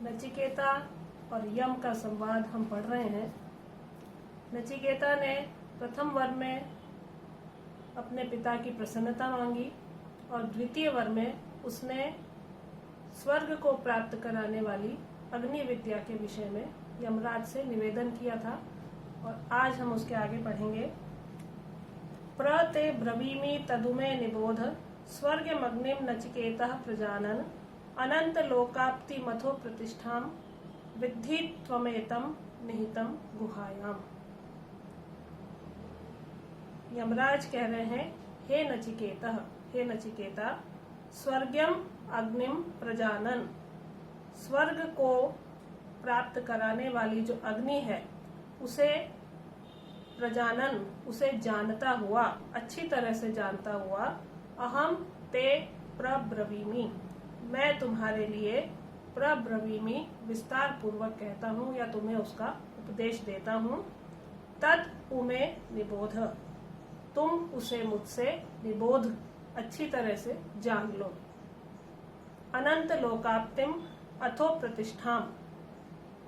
नचिकेता और यम का संवाद हम पढ़ रहे हैं। नचिकेता ने प्रथम वर में अपने पिता की प्रसन्नता मांगी और द्वितीय वर में उसने स्वर्ग को प्राप्त कराने वाली अग्नि विद्या के विषय में यमराज से निवेदन किया था और आज हम उसके आगे पढ़ेंगे। प्रते ब्रवीमि तदुमे निबोध स्वर्गमग्निं नचिकेतः प्रजानन अनंत लोकाप्ति मथो प्रतिष्ठां विद्धि त्वमेतं निहितं गुहायाम। यमराज कह रहे हैं, हे नचिकेता, स्वर्गम अग्निम प्रजानन, स्वर्ग को प्राप्त कराने वाली जो अग्नि है उसे प्रजानन, उसे जानता हुआ, अच्छी तरह से जानता हुआ, अहम ते प्रब्रवीमि, मैं तुम्हारे लिए प्रब्रवीमि, विस्तार पूर्वक कहता हूँ या तुम्हें उसका उपदेश देता हूँ। तत् उमे निबोध, तुम उसे मुझसे निबोध, अच्छी तरह से जान लो। अनंत लोकाप्तिम अथो प्रतिष्ठाम,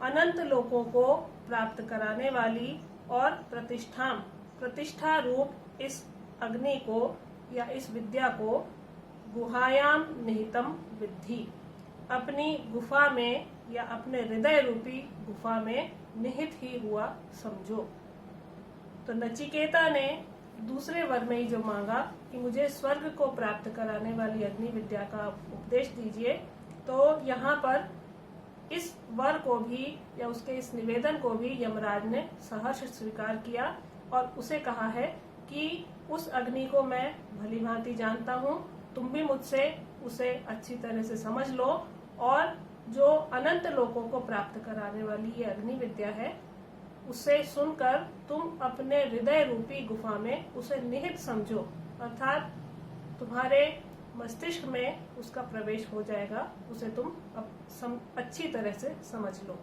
अनंत लोकों को प्राप्त कराने वाली और प्रतिष्ठा रूप इस अग्नि को या इस विद्या को गुहायाम निहितम विद्धि, अपनी गुफा में या अपने हृदय रूपी गुफा में निहित ही हुआ समझो। तो नचिकेता ने दूसरे वर में ही जो मांगा कि मुझे स्वर्ग को प्राप्त कराने वाली अग्नि विद्या का उपदेश दीजिए, तो यहाँ पर इस वर को भी या उसके इस निवेदन को भी यमराज ने सहर्ष स्वीकार किया और उसे कहा है कि उस अग्नि को मैं भली भांति जानता हूँ, तुम भी मुझसे उसे अच्छी तरह से समझ लो और जो अनंत लोकों को प्राप्त कराने वाली ये अग्नि विद्या है उसे सुनकर तुम अपने हृदय रूपी गुफा में उसे निहित समझो, अर्थात तुम्हारे मस्तिष्क में उसका प्रवेश हो जाएगा, उसे तुम अच्छी तरह से समझ लो।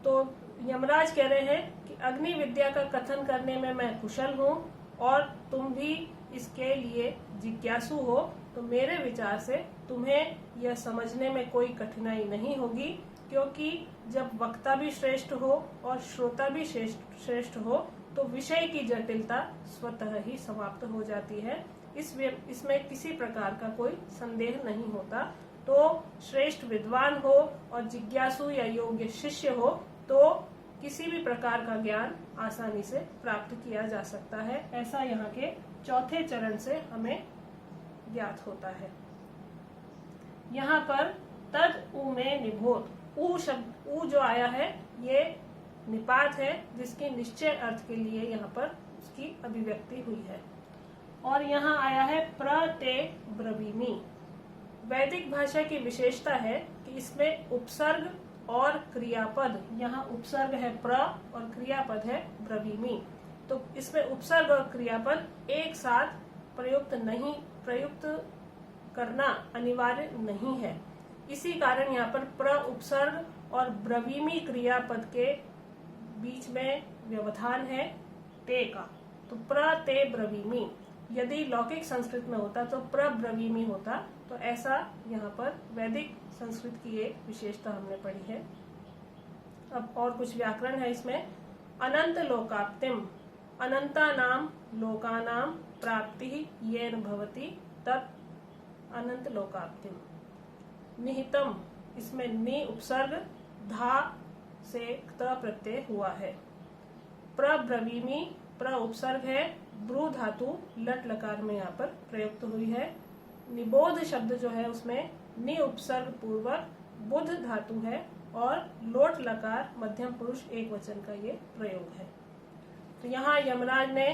तो यमराज कह रहे हैं कि अग्नि विद्या का कथन करने में मैं कुशल हूँ और तुम भी इसके लिए जिज्ञासु हो, तो मेरे विचार से तुम्हें यह समझने में कोई कठिनाई नहीं होगी, क्योंकि जब वक्ता भी श्रेष्ठ हो और श्रोता भी श्रेष्ठ हो तो विषय की जटिलता स्वतः ही समाप्त हो जाती है। इसमें किसी प्रकार का कोई संदेह नहीं होता। तो श्रेष्ठ विद्वान हो और जिज्ञासु या योग्य शिष्य हो तो किसी भी प्रकार का ज्ञान आसानी से प्राप्त किया जा सकता है, ऐसा यहाँ के चौथे चरण से हमें ज्ञात होता है। यहाँ पर तद उ में निबोध, ऊ शब्द, ऊ जो आया है ये निपात है जिसकी निश्चय अर्थ के लिए यहाँ पर उसकी अभिव्यक्ति हुई है। और यहाँ आया है प्रते ब्रवीमि। वैदिक भाषा की विशेषता है कि इसमें उपसर्ग और क्रियापद, यहाँ उपसर्ग है प्र और क्रियापद है ब्रवीमि, तो इसमें उपसर्ग और क्रियापद एक साथ प्रयुक्त करना अनिवार्य नहीं है। इसी कारण यहाँ पर प्र उपसर्ग और ब्रवीमि क्रियापद के बीच में व्यवधान है ते का, तो प्र ते ब्रवीमि। यदि लौकिक संस्कृत में होता तो प्रब्रवीमि होता, तो ऐसा यहाँ पर वैदिक संस्कृत की एक विशेषता हमने पढ़ी है। अब और कुछ व्याकरण है इसमें। अनंत लोकाप्तिम, अनंता नाम लोकानाम प्राप्ति येन भवति तत् अनंत लोकाप्तिम। निहितम, इसमें नि उपसर्ग धा से त प्रत्यय हुआ है। प्रब्रवीमि, प्र उपसर्ग है, ब्रू धातु लट लकार में यहाँ पर प्रयुक्त हुई है। निबोध शब्द जो है उसमें नि उपसर्ग पूर्वक बुध धातु है और लोट लकार मध्यम पुरुष एक वचन का ये प्रयोग है। तो यहाँ यमराज ने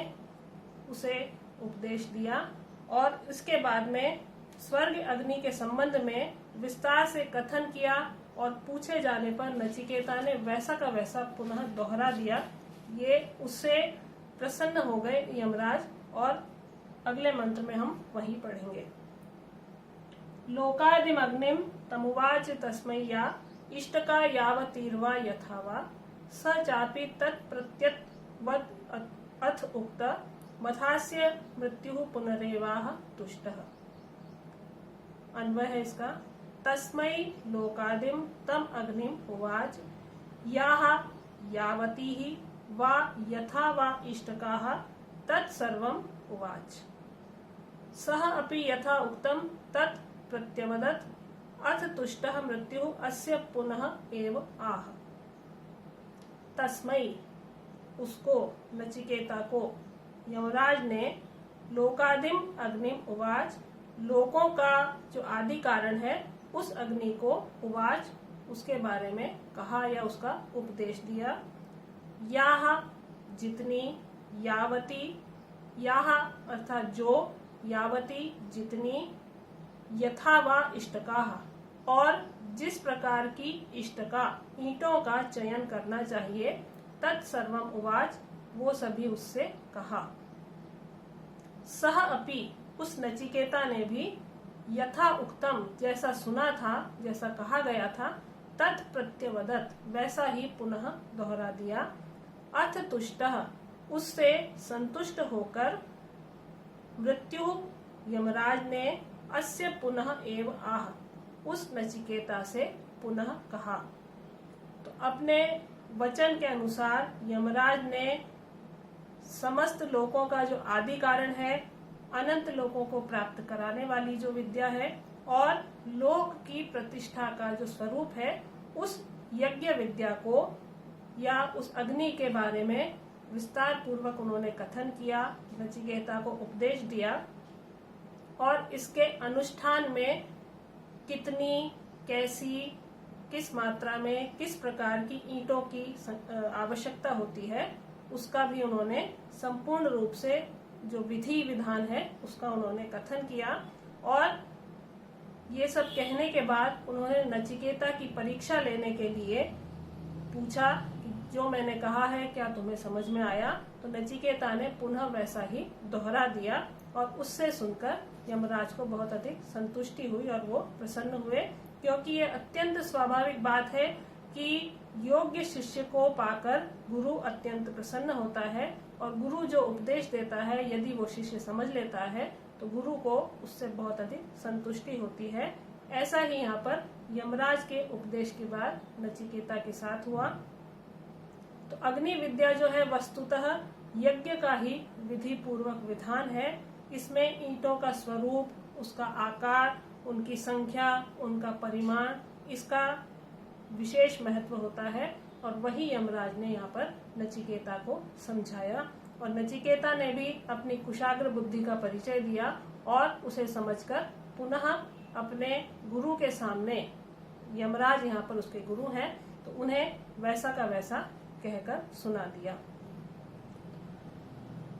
उसे उपदेश दिया और इसके बाद में स्वर्ग अग्नि के संबंध में विस्तार से कथन किया और पूछे जाने पर नचिकेता ने वैसा का वैसा पुनः दोहरा दिया। ये उससे प्रसन्न हो गए यमराज और अगले मंत्र में हम वही पढ़ेंगे। लोकादिमग्निम तमुवाच तस्मै या इष्टका यावतीर्वा यथावा स चापि तत्प्रत्यवद अथ उक्त मथास्य मृत्यु पुनरेवाह तुष्टः। अन्वय है इसका। तस्मै लोकादिम तम अग्निम उवाच याः यावतीः वा यथा वा इष्टकाः तत्सर्वम् उवाच। सः अपि यथा उक्तं तत् प्रत्यवदत्। अथ तुष्टः मृत्युः अस्य पुनः एव आह। तस्मै उसको, नचिकेता को, यमराज ने लोकादिम अग्निम उवाच, लोकों का जो आदि कारण है उस अग्नि को, उवाच उसके बारे में कहा या उसका उपदेश दिया। याह जितनी, यावती, याह अर्थात जो, यावती जितनी, यथा वा इष्टकाः और जिस प्रकार की इष्टका ईंटों का चयन करना चाहिए, तत्सर्वम उवाच वो सभी उससे कहा। सह अपि उस नचिकेता ने भी यथा उक्तम जैसा सुना था, जैसा कहा गया था, तत् प्रत्यवदत् वैसा ही पुनः दोहरा दिया। अथ तुष्टः उससे संतुष्ट होकर, मृत्यु यमराज ने, अस्य पुनः एव आह उस नचिकेता से पुनः कहा। तो अपने वचन के अनुसार यमराज ने समस्त लोकों का जो आदि कारण है, अनंत लोकों को प्राप्त कराने वाली जो विद्या है और लोक की प्रतिष्ठा का जो स्वरूप है, उस यज्ञ विद्या को या उस अग्नि के बारे में विस्तार पूर्वक उन्होंने कथन किया, नचिकेता को उपदेश दिया और इसके अनुष्ठान में कितनी, कैसी, किस मात्रा में, किस प्रकार की ईंटों की आवश्यकता होती है, उसका भी उन्होंने संपूर्ण रूप से जो विधि विधान है उसका उन्होंने कथन किया। और ये सब कहने के बाद उन्होंने नचिकेता की परीक्षा लेने के लिए पूछा कि जो मैंने कहा है क्या तुम्हें समझ में आया। तो नचिकेता ने पुनः वैसा ही दोहरा दिया और उससे सुनकर यमराज को बहुत अधिक संतुष्टि हुई और वो प्रसन्न हुए, क्योंकि ये अत्यंत स्वाभाविक बात है कि योग्य शिष्य को पाकर गुरु अत्यंत प्रसन्न होता है और गुरु जो उपदेश देता है यदि वो शिष्य समझ लेता है तो गुरु को उससे बहुत अधिक संतुष्टि होती है। ऐसा ही यहाँ पर यमराज के उपदेश के बाद नचिकेता के साथ हुआ। तो अग्नि विद्या जो है वस्तुतः यज्ञ का ही विधि पूर्वक विधान है। इसमें ईंटों का स्वरूप, उसका आकार, उनकी संख्या, उनका परिमाण, इसका विशेष महत्व होता है और वही यमराज ने यहाँ पर नचिकेता को समझाया और नचिकेता ने भी अपनी कुशाग्र बुद्धि का परिचय दिया और उसे समझकर पुनः अपने गुरु के सामने, यमराज यहाँ पर उसके गुरु हैं, तो उन्हें वैसा का वैसा कहकर सुना दिया।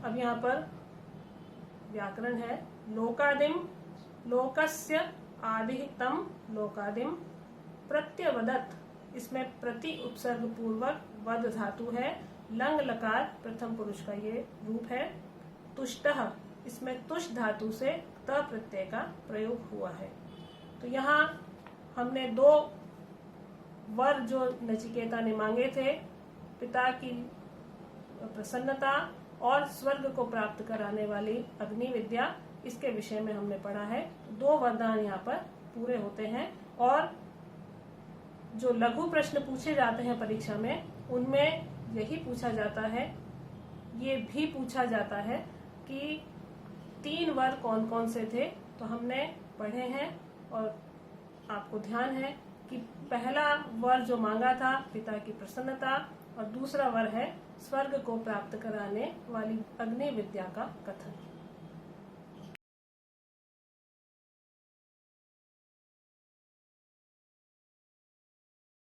अब यहाँ पर व्याकरण है। लोकादिम, लोकस्य आदितम लोकादिम, प्रत्यवदत्, इसमें प्रति उपसर्ग पूर्वक वद धातु है, लंग लकार प्रथम पुरुष का ये रूप है। तुष्टः, इसमें तुष धातु से त प्रत्यय का प्रयोग हुआ है। तो यहाँ हमने दो वर जो नचिकेता ने मांगे थे, पिता की प्रसन्नता और स्वर्ग को प्राप्त कराने वाली अग्नि विद्या, इसके विषय में हमने पढ़ा है। दो वरदान यहाँ पर पूरे होते हैं और जो लघु प्रश्न पूछे जाते हैं परीक्षा में, उनमें यही पूछा जाता है, ये भी पूछा जाता है कि 3 वर कौन कौन से थे। तो हमने पढ़े हैं और आपको ध्यान है कि पहला वर जो मांगा था पिता की प्रसन्नता और दूसरा वर है स्वर्ग को प्राप्त कराने वाली अग्नि विद्या का कथन।